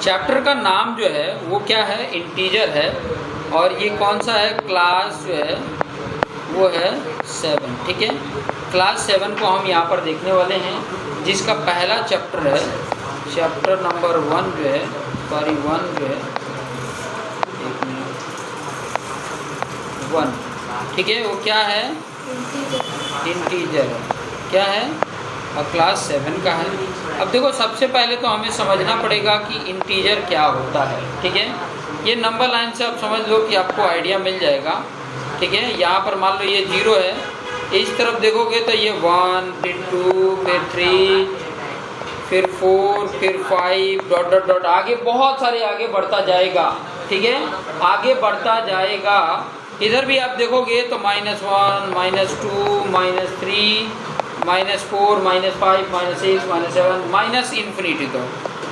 Chapter का नाम जो है वो क्या है, इंटीजर है, और ये कौन सा है, क्लास जो है वो है 7। ठीक है, क्लास 7 को हम यहाँ पर देखने वाले हैं, जिसका पहला चैप्टर है, चैप्टर नंबर 1 जो है, सॉरी 1 जो है, 1, ठीक है, वो क्या है, इंटीजर है, क्या है, और क्लास 7 का है। अब देखो सबसे पहले तो हमें समझना पड़ेगा कि इंटीजर क्या होता है। ठीक है, ये नंबर लाइन से आप समझ लो कि आपको आइडिया मिल जाएगा। ठीक है, यहाँ पर मान लो ये 0 है, इस तरफ देखोगे तो ये 1, फिर 2, फिर 3, फिर 4, फिर 5, डॉट डॉट डॉट, आगे बहुत सारे आगे बढ़ता जाएगा। ठीक है, आगे बढ़ता जाएगा। इधर भी आप देखोगे तो -1, -2, -3, -4, -5, -6, -7, माइनस इन्फिनिटी तो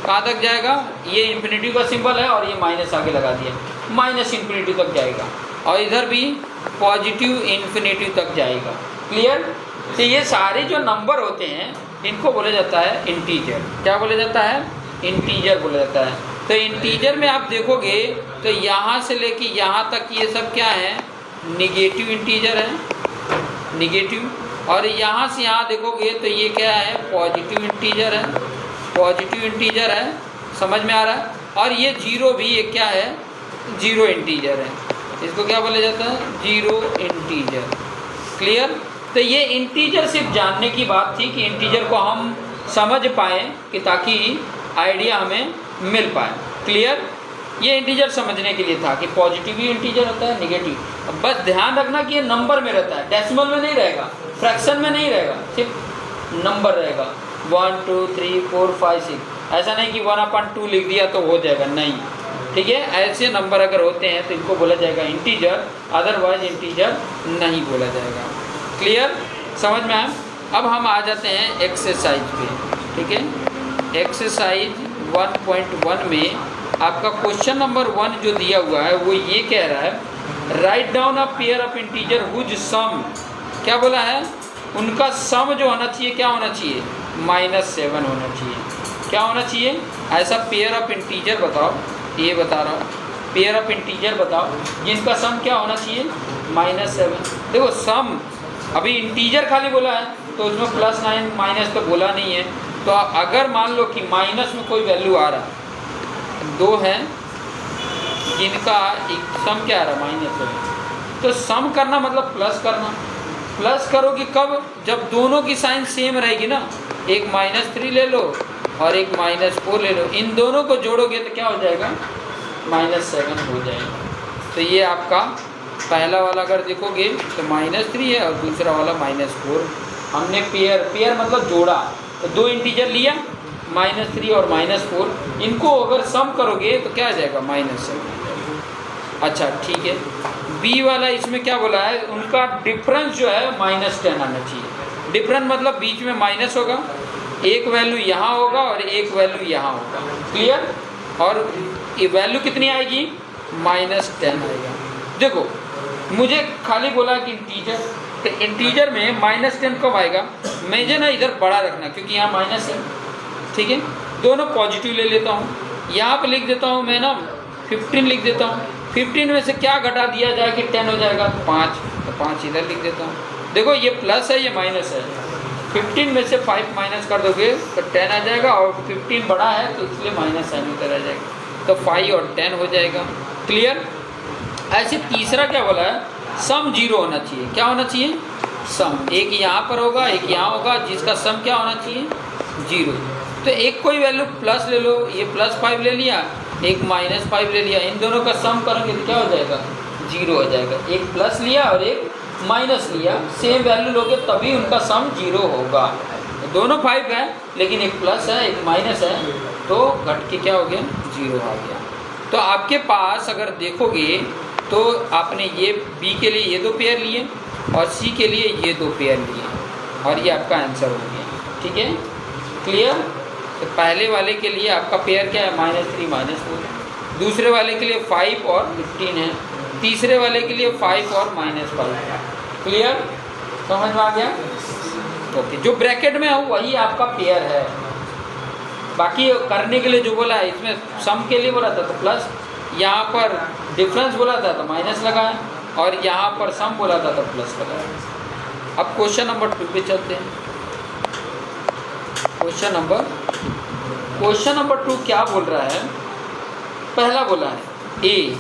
कहाँ तक जाएगा, ये इन्फिनिटी का सिंबल है और ये माइनस आगे लगा दिया, माइनस इन्फिनिटी तक जाएगा, और इधर भी पॉजिटिव इन्फिनिटी तक जाएगा। क्लियर? तो ये सारे जो नंबर होते हैं इनको बोला जाता है इंटीजर। क्या बोला जाता है? इंटीजर बोला जाता है। तो इंटीजर में आप देखोगे तो यहाँ से लेके यहाँ तक ये सब क्या है, निगेटिव इंटीजर है, निगेटिव, और यहाँ से यहाँ देखोगे तो ये क्या है, पॉजिटिव इंटीजर है, पॉजिटिव इंटीजर है, समझ में आ रहा है। और ये 0 भी ये क्या है, 0 इंटीजर है, इसको क्या बोला जाता है, 0 इंटीजर। क्लियर? तो ये इंटीजर सिर्फ जानने की बात थी कि इंटीजर को हम समझ पाएँ कि ताकि आइडिया हमें मिल पाए। क्लियर? ये इंटीजर समझने के लिए था कि पॉजिटिव भी इंटीजर होता है, निगेटिव। अब बस ध्यान रखना कि ये नंबर में रहता है, डेसिमल में नहीं रहेगा, फ्रैक्शन में नहीं रहेगा, सिर्फ नंबर रहेगा। 1, 2, 3, 4, 5, 6, ऐसा नहीं कि 1/2 लिख दिया तो हो जाएगा, नहीं। ठीक है, ऐसे नंबर अगर होते हैं तो इनको बोला जाएगा इंटीजर, अदरवाइज इंटीजर नहीं बोला जाएगा। क्लियर? समझ में आया? अब हम आ जाते हैं एक्सरसाइज पे। ठीक है, एक्सरसाइज 1.1 में आपका क्वेश्चन नंबर 1 जो दिया हुआ है वो ये कह रहा है, write down a pair of integer whose sum, क्या बोला है, उनका सम जो होना चाहिए क्या होना चाहिए, -7 होना चाहिए। क्या होना चाहिए? ऐसा पेयर ऑफ इंटीजर बताओ, ये बता रहा हूँ, पेयर ऑफ इंटीजर बताओ जिनका सम क्या होना चाहिए, -7। देखो सम, अभी इंटीजर खाली बोला है तो उसमें +9 माइनस तो बोला नहीं है। तो अगर मान लो कि माइनस में कोई वैल्यू आ रहा, 2 है जिनका सम क्या आ रहा, -7, तो सम करना मतलब प्लस करना। प्लस करोगे कब? जब दोनों की साइन सेम रहेगी ना, एक -3 ले लो और एक -4 ले लो, इन दोनों को जोड़ोगे तो क्या हो जाएगा, -7 हो जाएगा। तो ये आपका पहला वाला अगर देखोगे तो -3 है और दूसरा वाला -4। हमने पेयर मतलब जोड़ा, तो 2 इंटीजर लिया, -3 और -4, इनको अगर सम करोगे तो क्या आ जाएगा, -7। अच्छा ठीक है, बी वाला इसमें क्या बोला है, उनका डिफरेंस जो है -10 आना चाहिए। डिफरेंस मतलब बीच में माइनस होगा, एक वैल्यू यहाँ होगा और एक वैल्यू यहाँ होगा। क्लियर? और ये वैल्यू कितनी आएगी, -10 आएगा। देखो मुझे खाली बोला कि इंटीजर, तो इंटीजर में -10 कब आएगा, मुझे ना इधर बड़ा रखना क्योंकि यहाँ माइनस है। ठीक है, दोनों पॉजिटिव ले लेता हूँ, यहाँ पे लिख देता हूँ मैं ना 15 लिख देता हूँ। 15 में से क्या घटा दिया जाए कि 10 हो जाएगा, 5, तो 5 इधर लिख देता हूँ। देखो ये प्लस है, ये माइनस है, 15 में से 5 माइनस कर दोगे तो 10 आ जाएगा, और 15 बड़ा है तो इसलिए -9 इधर आ जाएगा, तो 5 और 10 हो जाएगा। क्लियर? ऐसे तीसरा क्या बोला है, सम 0 होना चाहिए। क्या होना चाहिए, सम, एक यहाँ पर होगा एक यहाँ होगा, जिसका सम क्या होना चाहिए, 0। तो एक कोई वैल्यू प्लस ले लो, ये +5 ले लिया, एक -5 ले लिया, इन दोनों का सम करोगे तो क्या हो जाएगा, 0 हो जाएगा। एक प्लस लिया और एक माइनस लिया, सेम वैल्यू लोगे तभी उनका सम 0 होगा। दोनों 5 है लेकिन एक प्लस है एक माइनस है, तो घट के क्या हो गया, 0 आ गया। तो आपके पास अगर देखोगे तो आपने ये बी के लिए ये 2 पेयर लिए और सी के लिए ये 2 पेयर लिए, और ये आपका आंसर हो गया। ठीक है, क्लियर? तो पहले वाले के लिए आपका पेयर क्या है, -3 -4, दूसरे वाले के लिए 5 और 15 है, तीसरे वाले के लिए 5 और -5 है। क्लियर? समझ में आ गया? ओके, जो ब्रैकेट में है वही आपका पेयर है। बाकी करने के लिए जो बोला है, इसमें सम के लिए बोला था तो प्लस, यहाँ पर डिफरेंस बोला था तो माइनस लगाए, और यहाँ पर सम बोला था तो प्लस लगाए। अब क्वेश्चन नंबर 2 पे चलते हैं। क्वेश्चन नंबर 2 क्या बोल रहा है? पहला बोला है a,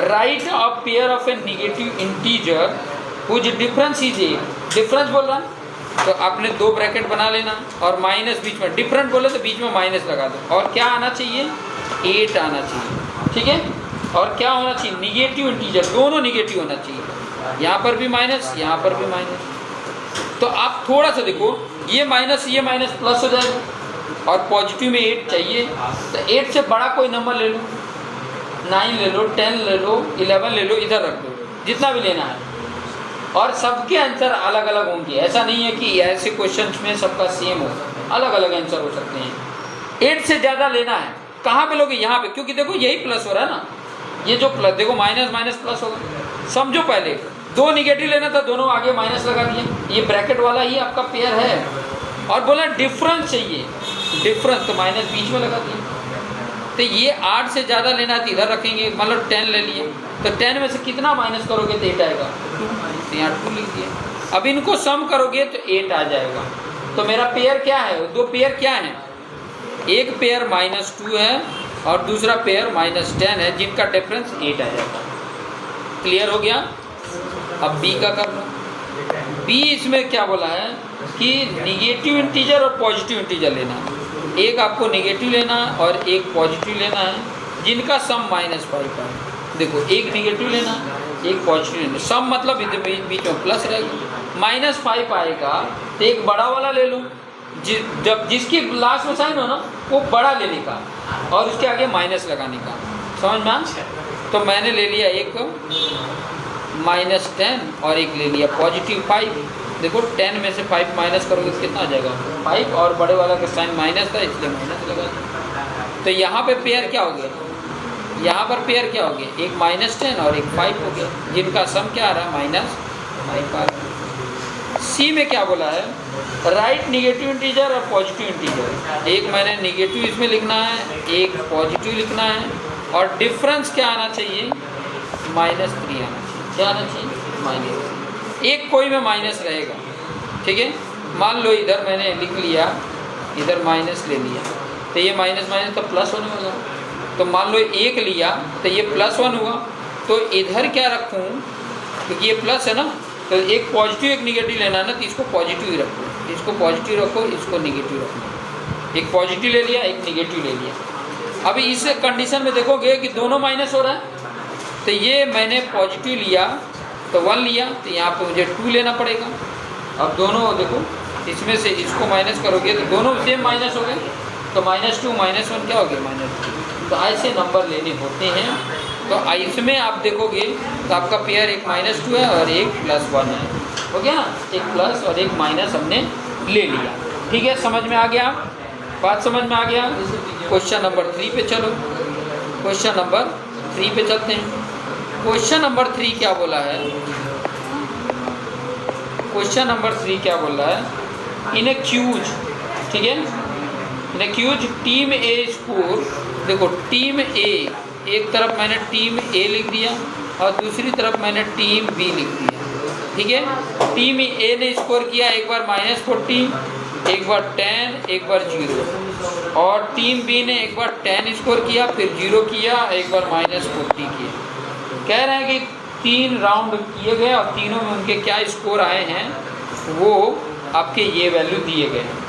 write a pair of a negative integer whose difference is 8। Difference बोल रहा है तो आपने 2 ब्रैकेट बना लेना और माइनस बीच में, डिफरेंट बोले तो बीच में माइनस लगा दो, और क्या आना चाहिए? 8 आना चाहिए। ठीक है, और क्या होना चाहिए? निगेटिव इंटीजर, दोनों निगेटिव होना चाहिए, यहाँ पर भी माइनस, यहाँ पर भी माइनस। तो आप थोड़ा सा देखो, ये माइनस प्लस हो जाएगा, और पॉजिटिव में 8 चाहिए, तो 8 से बड़ा कोई नंबर ले लो, 9 ले लो, 10 ले लो, 11 ले लो, इधर रख दो, जितना भी लेना है। और सबके आंसर अलग अलग होंगे, ऐसा नहीं है कि ऐसे क्वेश्चंस में सबका सेम हो, अलग अलग आंसर हो सकते हैं। 8 से ज़्यादा लेना है, कहाँ पे लोगे? यहाँ पे, क्योंकि देखो यही प्लस हो रहा है ना, ये जो प्लस देखो माइनस प्लस होगा। समझो पहले 2 निगेटिव लेना था, दोनों आगे माइनस लगा दिए, ये ब्रैकेट वाला ही आपका पेयर है, और बोला डिफरेंस चाहिए, डिफरेंस तो माइनस बीच में लगा दिया। तो ये 8 से ज़्यादा लेना है तो इधर रखेंगे, मतलब 10 ले लिए, तो 10 में से कितना माइनस करोगे तो 8 आएगा, 2, तो यहाँ 2 लिख दिया। अब इनको सम करोगे तो 8 आ जाएगा। तो मेरा पेयर क्या है? 2 पेयर क्या है? एक पेयर -2 है और दूसरा पेयर -10 है, जिनका डिफरेंस 8 आ जाएगा। क्लियर हो गया? अब बी का कर लो। बी इसमें क्या बोला है कि निगेटिव इंटीजर और पॉजिटिव इंटीजर लेना है। एक आपको निगेटिव लेना है और एक पॉजिटिव लेना है, जिनका सम -5 है। देखो, एक निगेटिव लेना, एक पॉजिटिव लेना, सम मतलब बीच में प्लस रहेगा। -5 आएगा तो एक बड़ा वाला ले लो, जब जिसकी लास्ट में साइन हो ना, वो बड़ा लेने का और उसके आगे माइनस लगाने का। समझ में आ? तो मैंने ले लिया एक -10 और एक ले लिया +5। देखो 10 में से 5 माइनस करोगे तो कितना आ जाएगा? 5, और बड़े वाला का साइन माइनस था इसलिए माइनस लगा। तो यहाँ पे पेयर क्या हो गया? यहाँ पर पेयर क्या हो गया? एक -10 और एक 5 हो गया, जिनका सम क्या आ रहा है? -5 आ रहा है। सी में क्या बोला है? राइट निगेटिव इंटीजर और पॉजिटिव इंटीजर। एक मैंने निगेटिव इसमें लिखना है, एक पॉजिटिव लिखना है, और डिफरेंस क्या आना चाहिए? -3 आना चाहिए। क्या आना चाहिए? -3। एक कोई में माइनस रहेगा। ठीक है, मान लो इधर मैंने लिख लिया, इधर माइनस ले लिया, तो ये माइनस तो प्लस होने वाला। तो मान लो 1 लिया तो ये +1 हुआ, तो इधर क्या रखूँ? क्योंकि ये प्लस है ना, तो एक पॉजिटिव एक निगेटिव लेना है ना, तो इसको पॉजिटिव ही रखो, इसको पॉजिटिव रखो, इसको निगेटिव रखो। एक पॉजिटिव ले लिया, एक निगेटिव ले लिया। अभी इस कंडीशन में देखोगे कि दोनों माइनस हो रहा है, तो ये मैंने पॉजिटिव लिया तो 1 लिया, तो यहाँ पे मुझे 2 लेना पड़ेगा। अब दोनों देखो, इसमें से इसको माइनस करोगे तो दोनों सेम माइनस हो गए, तो -2 -1 क्या हो गया? -2। तो ऐसे नंबर लेने होते हैं। तो इसमें आप देखोगे तो आपका पेयर एक -2 है और एक +1 है, हो गया ना? एक प्लस और एक माइनस हमने ले लिया। ठीक है, समझ में आ गया? बात समझ में आ गया? क्वेश्चन नंबर 3 पे चलो। क्वेश्चन नंबर 3 पे चलते हैं। क्वेश्चन नंबर 3 क्या बोला है? क्वेश्चन नंबर 3 क्या बोल रहा है? इन ए क्यूज, ठीक है, in A queues team A score. देखो टीम ए, एक तरफ मैंने टीम ए लिख दिया और दूसरी तरफ मैंने टीम बी लिख दिया। ठीक है, टीम ए ने स्कोर किया एक बार -40, एक बार 10, एक बार 0, और टीम बी ने एक बार 10 स्कोर किया, फिर 0 किया, एक बार -40 किया। कह रहे हैं कि 3 राउंड किए गए और तीनों में उनके क्या स्कोर आए हैं, वो आपके ये वैल्यू दिए गए हैं।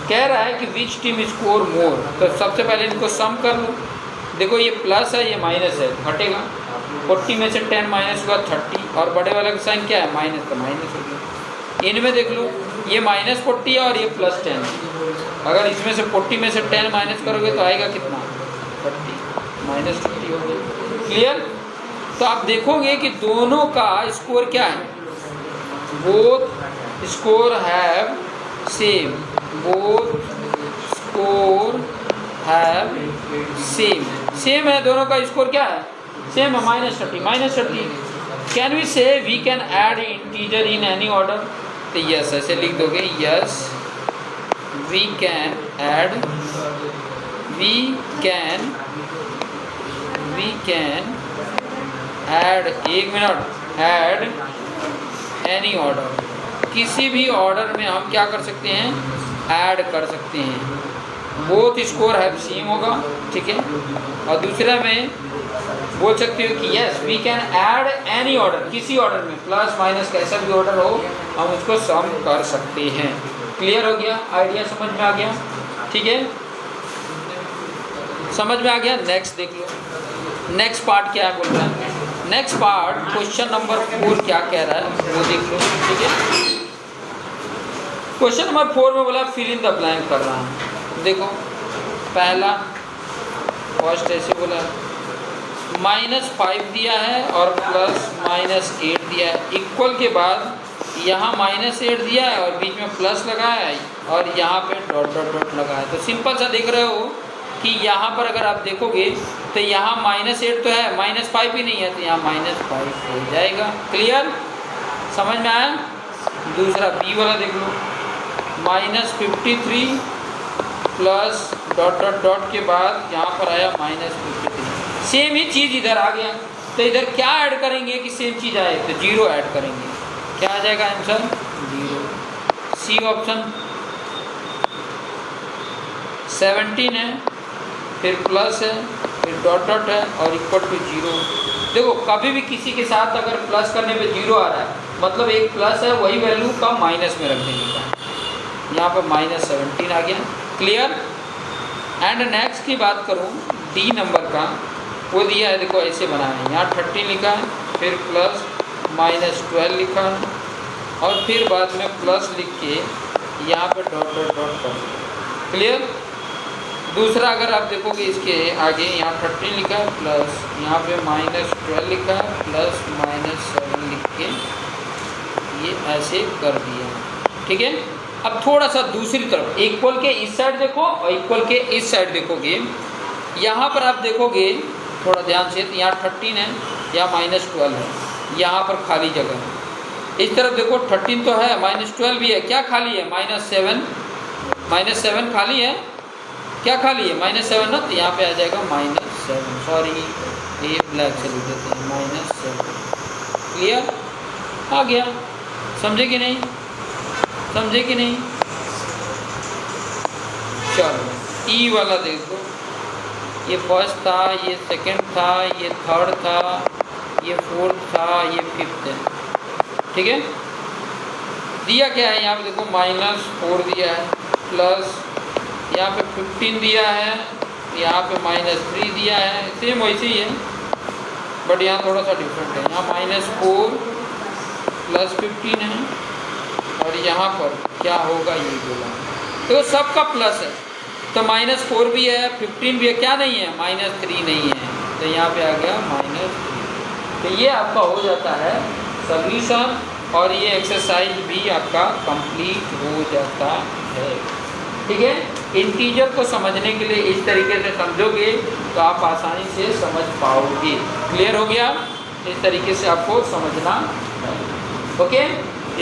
कह रहा है कि विच टीम स्कोर मोर। तो सबसे पहले इनको सम कर लो। देखो ये प्लस है, ये माइनस है, घटेगा। 40 में से 10 माइनस हुआ 30, और बड़े वाला का साइन क्या है? माइनस, तो माइनस हो गया। इनमें देख लो, ये -40 है और ये +10 है। अगर इसमें से 40 में से 10 माइनस करोगे तो आएगा कितना? 30, -30 हो गया। क्लियर? तो आप देखोगे कि दोनों का स्कोर क्या है? Both score have same, both score have same. Same है, दोनों का स्कोर क्या है? सेम है, -30। Can we say we can add integer in any order? तो यस ऐसे लिख दोगे, यस we can add एक मिनट add any order, किसी भी ऑर्डर में हम क्या कर सकते हैं, ऐड कर सकते हैं। बोथ स्कोर हैव सेम होगा, ठीक है। और दूसरा में बोल सकते हो कि yes we can add any order, किसी ऑर्डर में प्लस माइनस कैसा भी ऑर्डर हो हम उसको सम कर सकते हैं। क्लियर हो गया, आइडिया समझ में आ गया, ठीक है, समझ में आ गया। नेक्स्ट देख लो, नेक्स्ट पार्ट क्या है बोल रहा है। नेक्स्ट पार्ट क्वेश्चन नंबर 4 क्या कह रहा है वो देख लो, ठीक है। क्वेश्चन नंबर 4 में बोला फिल इन द ब्लैंक कर रहा है। देखो पहला फर्स्ट ऐसे बोला -5 दिया है और +-8 दिया है, इक्वल के बाद यहाँ -8 दिया है और बीच में प्लस लगाया है और यहाँ पे डॉट डॉट डॉट लगा है। तो सिंपल सा देख रहे हो कि यहाँ पर अगर आप देखोगे तो यहाँ -8 तो है, -5 ही नहीं है, तो यहाँ -5 हो जाएगा। क्लियर, समझ में आया। दूसरा बी वाला देख लो, -53 प्लस डॉट डॉट डॉट के बाद यहाँ पर आया -53, सेम ही चीज़ इधर आ गया। तो इधर क्या ऐड करेंगे कि सेम चीज़ आए, तो 0 ऐड करेंगे, क्या आ जाएगा आंसर 0। सी ऑप्शन 17 है, फिर प्लस है, फिर डॉट डॉट है और इक्वल टू 0। देखो कभी भी किसी के साथ अगर प्लस करने पे 0 आ रहा है मतलब एक प्लस है, वही वैल्यू का माइनस में रख देने का। यहाँ पर -17 आ गया। क्लियर। एंड नेक्स्ट की बात करूँ डी नंबर का, वो दिया है, देखो ऐसे बना है, यहाँ 13 लिखा है, फिर प्लस -12 लिखा है और फिर बाद में प्लस लिख के यहाँ पे डॉट डॉट डॉट कर। क्लियर। दूसरा अगर आप देखोगे इसके आगे यहाँ 13 लिखा है प्लस यहाँ पे -12 लिखा है प्लस -7 लिख के ये ऐसे कर दिया, ठीक है। अब थोड़ा सा दूसरी तरफ इक्वल के इस साइड देखो और इक्वल के इस साइड देखोगे, यहाँ पर आप देखोगे थोड़ा ध्यान से, यहाँ 13 है, यहाँ -12 है, यहाँ पर खाली जगह है। इस तरफ देखो 13 तो है, -12 भी है, क्या खाली है -7 खाली है, क्या खाली है -7 ना, तो यहाँ पे आ जाएगा -7, सॉरी ये ब्लैक से लिख देते हैं -7। क्लियर, आ गया। समझे कि नहीं, समझे कि नहीं। चलो ई वाला देखो, ये फर्स्ट था, ये सेकंड था, ये थर्ड था, ये फोर्थ था, ये फिफ्थ है, ठीक है। दिया क्या है यहाँ पे देखो -4 दिया है, प्लस यहाँ पे 15 दिया है, यहाँ पे -3 दिया है, सेम वैसे ही है बट यहाँ थोड़ा सा डिफरेंट है। यहाँ -4 प्लस 15 है और यहाँ पर क्या होगा ये बोला, तो सबका प्लस है, तो -4 भी है, 15 भी है, क्या नहीं है -3 नहीं है, तो यहाँ पे आ गया -3। तो ये आपका हो जाता है सॉल्यूशन और ये एक्सरसाइज भी आपका कंप्लीट हो जाता है, ठीक है। इंटीजर को समझने के लिए इस तरीके से समझोगे तो आप आसानी से समझ पाओगे। क्लियर हो गया, इस तरीके से आपको समझना है, ओके,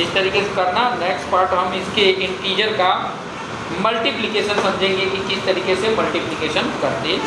इस तरीके से करना। नेक्स्ट पार्ट हम इसके इंटीजर का मल्टीप्लिकेशन समझेंगे कि किस तरीके से मल्टीप्लिकेशन करते हैं।